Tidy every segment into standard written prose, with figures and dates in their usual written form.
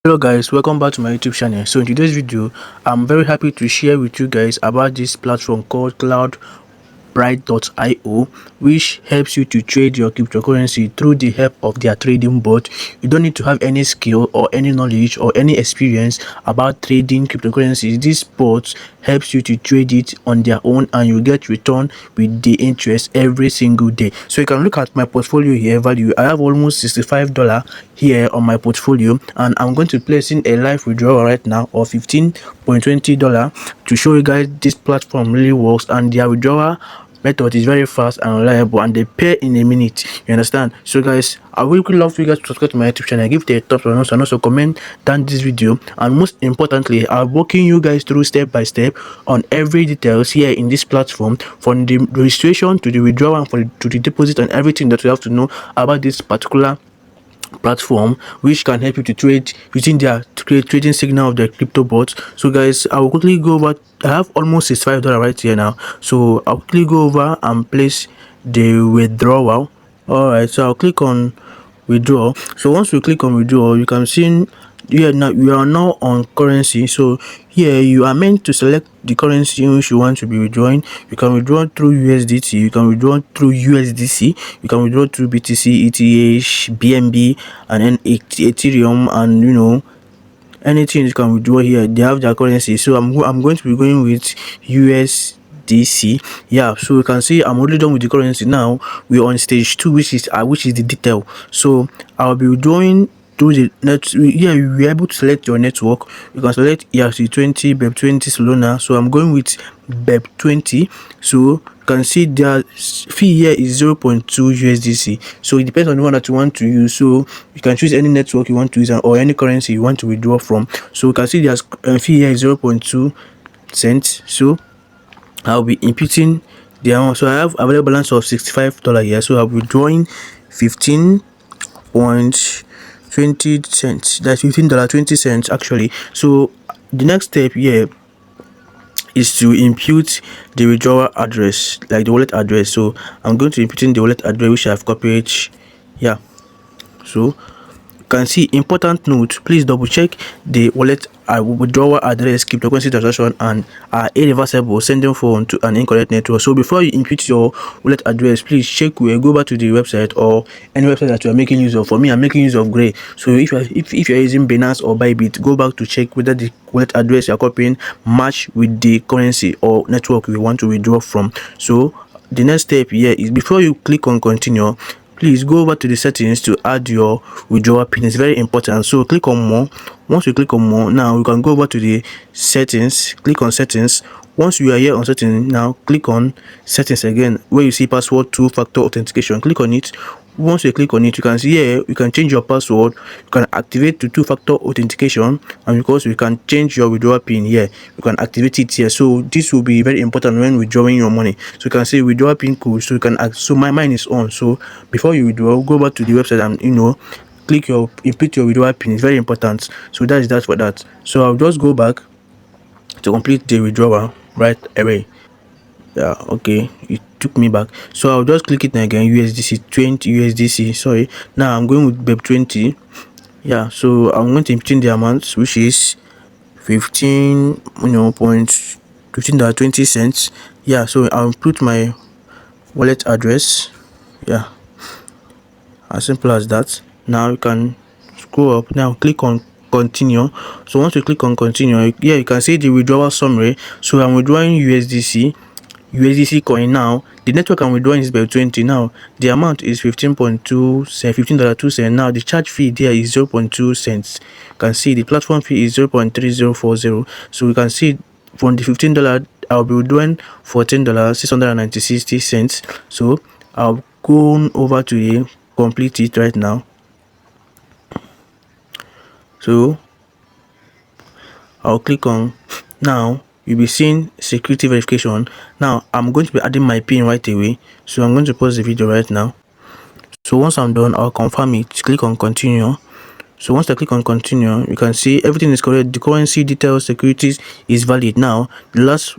Hello guys, welcome back to my YouTube channel. So in today's video, I'm very happy to share with you guys about this platform called Bright.io, which helps you to trade your cryptocurrency through the help of their trading bot. You don't need to have any skill or any knowledge or any experience about trading cryptocurrencies. This bot helps you to trade it on their own, and you get return with the interest every single day. So you can look at my portfolio here. Value, I have almost $65 here on my portfolio, and I'm going to place in a live withdrawal right now of $15.20 to show you guys this platform really works, and their withdrawal method is very fast and reliable, and they pay in a minute. You understand? So guys, I would really love for you guys to subscribe to my YouTube channel, give it a thumbs up, and also comment down this video. And most importantly, I'm walking you guys through step by step on every details here in this platform, from the registration to the withdrawal and to the deposit, and everything that you have to know about this particular platform, which can help you to trade using their trading signal of the crypto bots. So guys, I will quickly go over. I have almost $65 right here now, so I'll quickly go over and place the withdrawal. All right, so I'll click on withdraw. So once we click on withdraw, you can see here now we are now on currency. So here you are meant to select the currency in which you want to be withdrawing. You can withdraw through USDT, you can withdraw through USDC, you can withdraw through BTC, ETH, BNB, and then Ethereum, and anything you can withdraw here. They have their currency, so I'm going to be going with USDC. Yeah, so you can see I'm already done with the currency. Now we're on stage 2, which is the detail. So I'll be withdrawing through the net. Here you're able to select your network. You can select ERC20, BEP20, Solana. So I'm going with BEP20. So you can see their fee here is 0.2 USDC. So it depends on the one that you want to use. So you can choose any network you want to use, or any currency you want to withdraw from. So you can see their fee here is 0.2 cents. So I'll be imputing the amount. So I have available balance of $65 here. So I'll be withdrawing 15.20 that's $15.20 actually. So the next step here is to impute the withdrawal address, like the wallet address. So I'm going to impute in the wallet address which I've copied. Yeah, so you can see, important note, please double check the wallet withdrawal address, cryptocurrency transaction, and irreversible sending phone to an incorrect network. So before you input your wallet address, please check go back to the website or any website that you are making use of. For me, I'm making use of Gray. So if you're using Binance or Bybit, go back to check whether the wallet address you're copying match with the currency or network you want to withdraw from. So the next step here is, before you click on continue, please go over to the settings to add your withdrawal pin. It's very important. So click on more. Once you click on more, now you can go over to the settings, click on settings. Once you are here on settings, now click on settings again, where you see password two-factor authentication. Click on it. Once you click on it, you can see here you can change your password, you can activate the two-factor authentication, and because you can change your withdrawal pin here, you can activate it here. So this will be very important when withdrawing your money. So you can say withdrawal pin code, so you can so mine is on. So before you withdraw, go back to the website and input your withdrawal pin. It's very important. So that is that for that. So I'll just go back to complete the withdrawal right away. Yeah, okay, it took me back. So I'll just click it again, USDC 20 USDC. Sorry, now I'm going with BEP20. Yeah, so I'm going to input in the amount, which is 15.20 Yeah, so I'll put my wallet address. Yeah, as simple as that. Now you can scroll up. Now click on continue. So once you click on continue, yeah, you can see the withdrawal summary. So I'm withdrawing USDC coin. Now the network I'm withdrawing is BEP20. Now the amount is $15.2. Now the charge fee there is 0.2 cents. You can see the platform fee is 0.3040. So you can see from the $15 I'll be withdrawing $14.696. So I'll go over to the complete it right now. So I'll click on, now you'll be seeing security verification. Now I'm going to be adding my pin right away, so I'm going to pause the video right now. So once I'm done, I'll confirm it. Click on continue. So once I click on continue, you can see everything is correct. The currency details, securities is valid. Now the last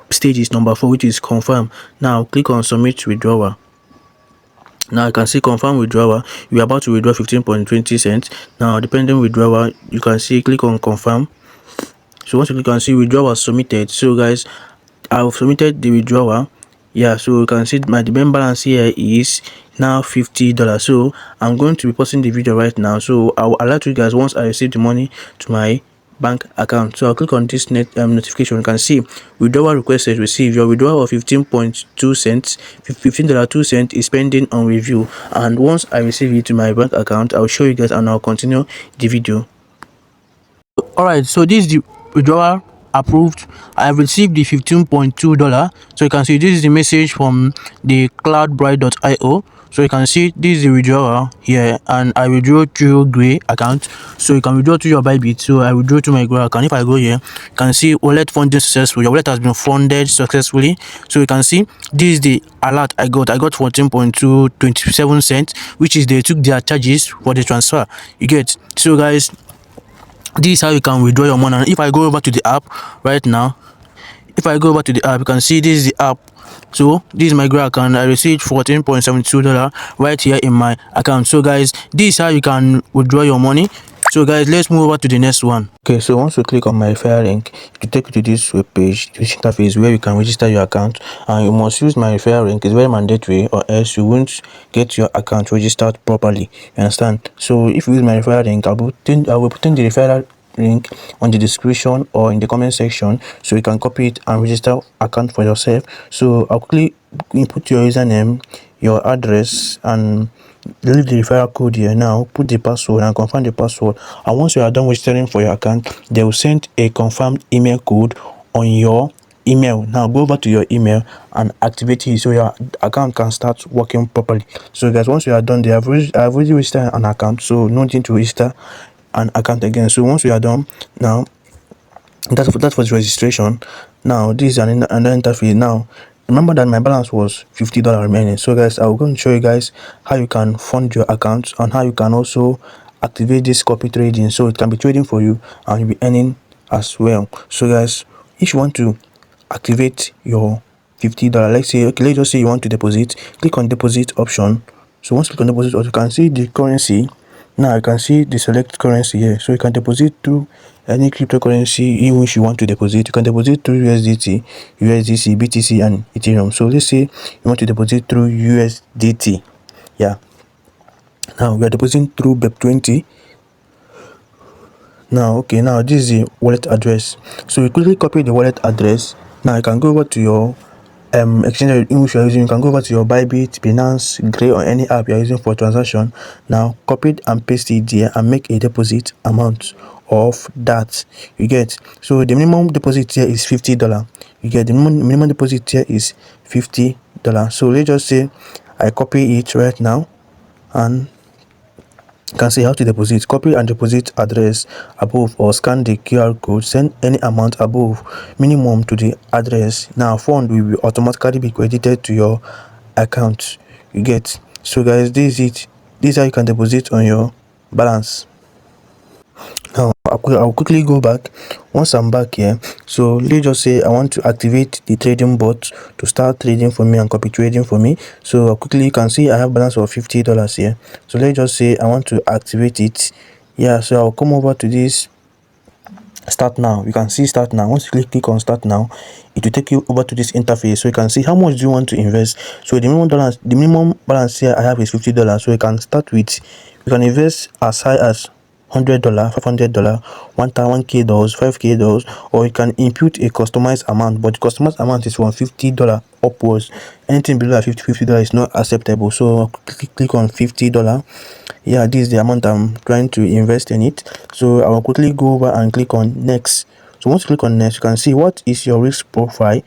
stage is number 4, which is confirm. Now click on submit withdrawal. Now you can see confirm withdrawal. You are about to withdraw 15.20 cents. Now depending withdrawal, you can see click on confirm. So once you click on see withdrawal submitted, so guys, I've submitted the withdrawal. Yeah, so you can see my main balance here is now $50. So I'm going to be posting the video right now, so I'll alert you guys once I receive the money to my bank account. So I'll click on this notification. You can see withdrawal requested received. Your withdrawal of 15.2 cents, $15.02 is pending on review, and once I receive it to my bank account, I'll show you guys and I'll continue the video. Alright, so this is the withdrawal approved. I have received the $15.2. So you can see this is the message from the cloudbright.io. So you can see this is the withdrawal here, and I withdraw through Gray account. So you can withdraw to your Bybit. So I withdraw to my Gray account. If I go here, you can see wallet funded successful. Your wallet has been funded successfully. So you can see this is the alert I got. I got 14.227 cents, which is they took their charges for the transfer. You get. So guys, this is how you can withdraw your money. And if I go over to the app right now, if I go over to the app, you can see this is the app. So this is my Gray account. I received $14.72 right here in my account. So guys, this is how you can withdraw your money. So guys, let's move over to the next one. Okay, so once you click on my referral link, it will take you to this web page, this interface where you can register your account, and you must use my referral link. It's very mandatory, or else you won't get your account registered properly. You understand? So if you use my referral link, I will put in the referral link on the description or in the comment section, so you can copy it and register account for yourself. So I'll quickly input your username, your address, and leave the referral code here. Now put the password and confirm the password, and once you are done registering for your account, they will send a confirmed email code on your email. Now go over to your email and activate it so your account can start working properly. So guys, once you are done, I've already registered an account, so no need to register an account again. So once we are done, now that's for the registration. Now this is another interface. Now remember that my balance was $50 remaining. So guys, I'm going to show you guys how you can fund your account and how you can also activate this copy trading, so it can be trading for you and you'll be earning as well. So guys, if you want to activate your $50, let's just say you want to deposit, click on deposit option. So once you click on deposit, you can see the currency. Now you can see the select currency here, so you can deposit to any cryptocurrency in which you want to deposit. You can deposit through USDT, USDC, BTC, and Ethereum. So let's say you want to deposit through USDT. Yeah. Now we are depositing through BEP20. Now, okay, now this is the wallet address. So you quickly copy the wallet address. Now you can go over to your exchange in which you are using. You can go over to your Bybit, Binance, Gray, or any app you are using for transaction. Now copy it and paste it there and make a deposit amount of that. You get. So the minimum deposit here is $50. You get. The minimum deposit here is $50. So let's just say I copy it right now, and you can see how to deposit. Copy and deposit address above, or scan the QR code, send any amount above minimum to the address. Now fund will be automatically be credited to your account. You get. So guys, this is it. This is how you can deposit on your balance. Now I'll quickly go back. Once I'm back here, so let's just say I want to activate the trading bot to start trading for me and copy trading for me. So quickly, you can see I have balance of $50 here. So let's just say I want to activate it. Yeah, so I'll come over to this start now. You can see start now. Once you click on start now, it will take you over to this interface, so you can see how much do you want to invest. So the minimum balance here I have is $50. So you can start with, you can invest as high as $100, $500, $1,000, $5,000, or you can input a customized amount, but the customized amount is from $50 upwards. Anything below $50 is not acceptable. So click on $50. Yeah, this is the amount I'm trying to invest in it. So I will quickly go over and click on next. So once you click on next, you can see what is your risk profile,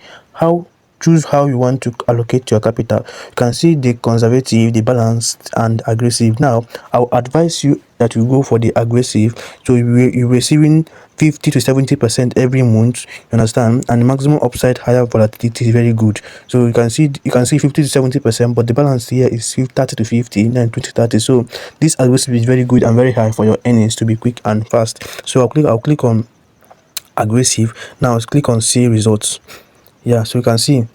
choose how you want to allocate your capital. You can see the conservative, the balanced, and aggressive. Now I'll advise you that you go for the aggressive. So you're receiving 50 to 70% every month, you understand, and the maximum upside, higher volatility is very good. So you can see 50 to 70%, but the balance here is 30 to 50, 9, 20, 30. So this aggressive is very good and very high for your earnings to be quick and fast. So I'll click on aggressive. Now let's click on see results. Yeah, so you can see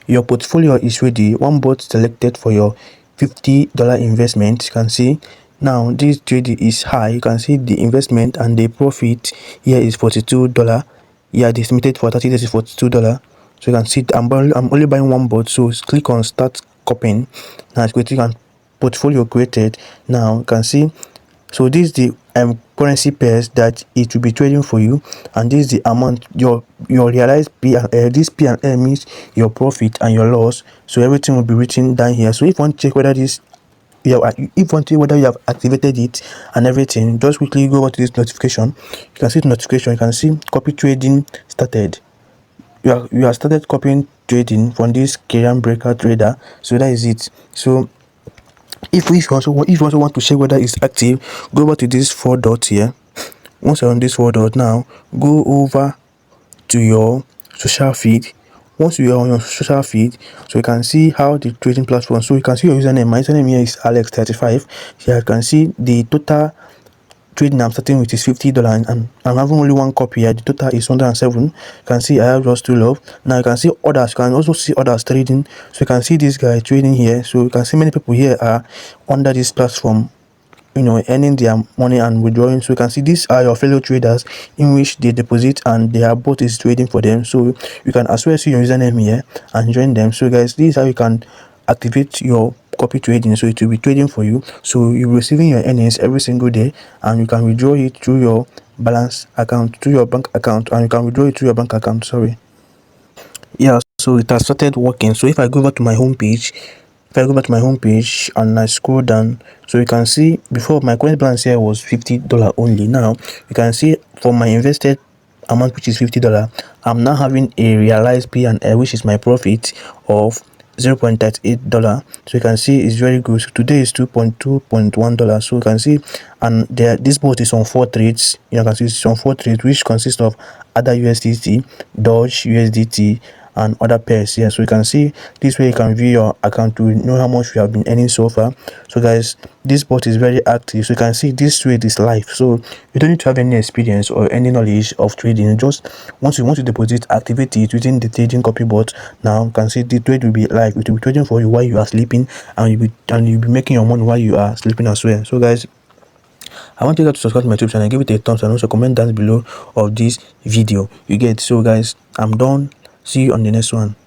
your portfolio is ready. One bot selected for your $50 investment. You can see now this trade is high. You can see the investment and the profit here is $42. Yeah, the estimated for 30 days is $42. So you can see I'm only buying one bot. So click on start copying. Now it's creating and portfolio created. Now you can see, so this is the currency pairs that it will be trading for you, and this is the amount your realized P and L. This P and L means your profit and your loss, so everything will be written down here. So if you want to check whether this if you want to whether you have activated it and everything, just quickly go over to this notification. You can see the notification. You can see copy trading started. You are started copying trading from this Korean breaker trader. So that is it. So if you also want to check whether it's active, go over to this four dots here. Once you're on this four dot, now go over to your social feed. Once you are on your social feed, so you can see how the trading platform, so you can see your username. My username here is alex35. Here you can see the total trading I'm starting with is $50, and I'm having only one copy here. The total is 107. You can see I have just two love. Now you can see others. You can also see others trading. So you can see this guy trading here. So you can see many people here are under this platform, earning their money and withdrawing. So you can see these are your fellow traders in which they deposit and their bot is trading for them. So you can as well see your username here and join them. So guys, this is how you can activate your copy trading, so it will be trading for you. So you're receiving your earnings every single day, and you can withdraw it through your balance account, to your bank account, and you can withdraw it through your bank account. Sorry. Yeah, so it has started working. So if I go over to my home page, and I scroll down, so you can see before my current balance here was $50 only. Now you can see for my invested amount, which is $50, I'm now having a realized P and L, which is my profit of $0.38. So you can see it's very good. So today is $2.1. So you can see, and there this bot is on 4 trades. You can see it's on 4 trades, which consists of other USDT, Doge, USDT, and other pairs here. So you can see this way you can view your account to know how much you have been earning so far. So guys, this bot is very active. So you can see this trade is live, so you don't need to have any experience or any knowledge of trading. Just once you want to deposit, activate it using the trading copy bot. Now you can see the trade will be live. It will be trading for you while you are sleeping, and you'll be making your money while you are sleeping as well. So guys, I want you guys to subscribe to my YouTube channel, give it a thumbs, and also comment down below of this video. You get. So guys, I'm done. See you on the next one.